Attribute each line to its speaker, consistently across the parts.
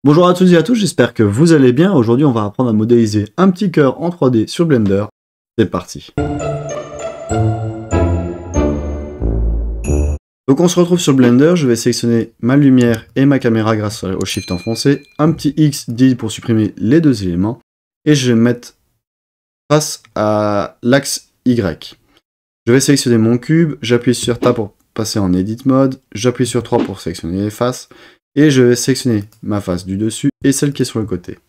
Speaker 1: Bonjour à toutes et à tous, j'espère que vous allez bien. Aujourd'hui, on va apprendre à modéliser un petit cœur en 3D sur Blender. C'est parti. Donc on se retrouve sur Blender, je vais sélectionner ma lumière et ma caméra grâce au Shift enfoncé, un petit X dit pour supprimer les deux éléments, et je vais me mettre face à l'axe Y. Je vais sélectionner mon cube, j'appuie sur Tab pour passer en Edit Mode, j'appuie sur 3 pour sélectionner les faces, et je vais sélectionner ma face du dessus et celle qui est sur le côté.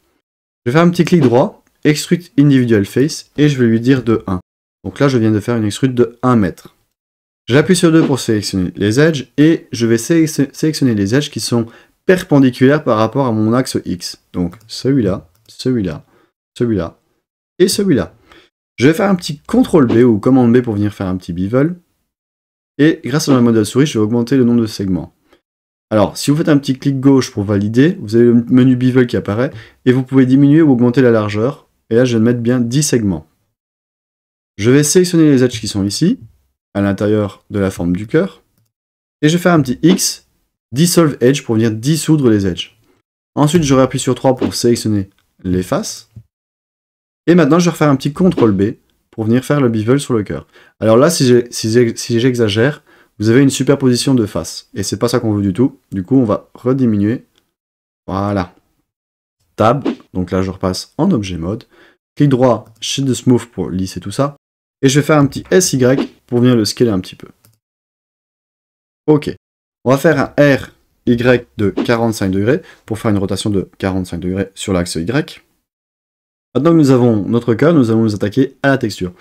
Speaker 1: Je vais faire un petit clic droit, Extrude Individual Face, et je vais lui dire de 1. Donc là, je viens de faire une extrude de 1 mètre. J'appuie sur 2 pour sélectionner les edges, et je vais sélectionner les edges qui sont perpendiculaires par rapport à mon axe X. Donc celui-là, celui-là, celui-là, et celui-là. Je vais faire un petit CTRL B ou commande B pour venir faire un petit bevel. Et grâce à la modèle souris, je vais augmenter le nombre de segments. Alors, si vous faites un petit clic gauche pour valider, vous avez le menu bevel qui apparaît, et vous pouvez diminuer ou augmenter la largeur. Et là, je vais mettre bien 10 segments. Je vais sélectionner les edges qui sont ici, à l'intérieur de la forme du cœur, et je vais faire un petit X, Dissolve Edge, pour venir dissoudre les edges. Ensuite, je réappuie sur 3 pour sélectionner les faces. Et maintenant, je vais refaire un petit CTRL B pour venir faire le bevel sur le cœur. Alors là, si j'exagère, vous avez une superposition de faces. Et c'est pas ça qu'on veut du tout. Du coup, on va rediminuer. Voilà. Tab. Donc là, je repasse en objet mode. Clic droit, Shift de Smooth pour lisser tout ça. Et je vais faire un petit SY pour venir le scaler un petit peu. Ok. On va faire un RY de 45 degrés pour faire une rotation de 45 degrés sur l'axe Y. Maintenant que nous avons notre cœur, nous allons nous attaquer à la texture.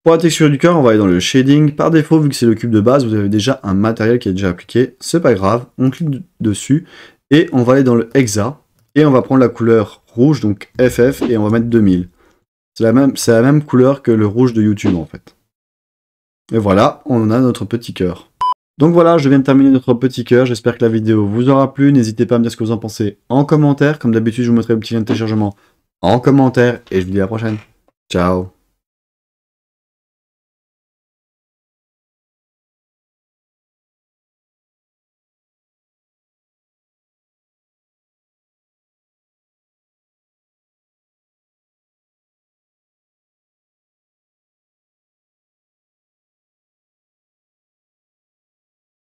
Speaker 1: Pour la texture du cœur, on va aller dans le shading. Par défaut, vu que c'est le cube de base, vous avez déjà un matériel qui est déjà appliqué. C'est pas grave, on clique dessus et on va aller dans le Hexa et on va prendre la couleur rouge, donc FF, et on va mettre 2000. C'est la même couleur que le rouge de YouTube en fait. Et voilà, on a notre petit cœur. Donc voilà, je viens de terminer notre petit cœur. J'espère que la vidéo vous aura plu. N'hésitez pas à me dire ce que vous en pensez en commentaire. Comme d'habitude, je vous mettrai le petit lien de téléchargement en commentaire et je vous dis à la prochaine. Ciao.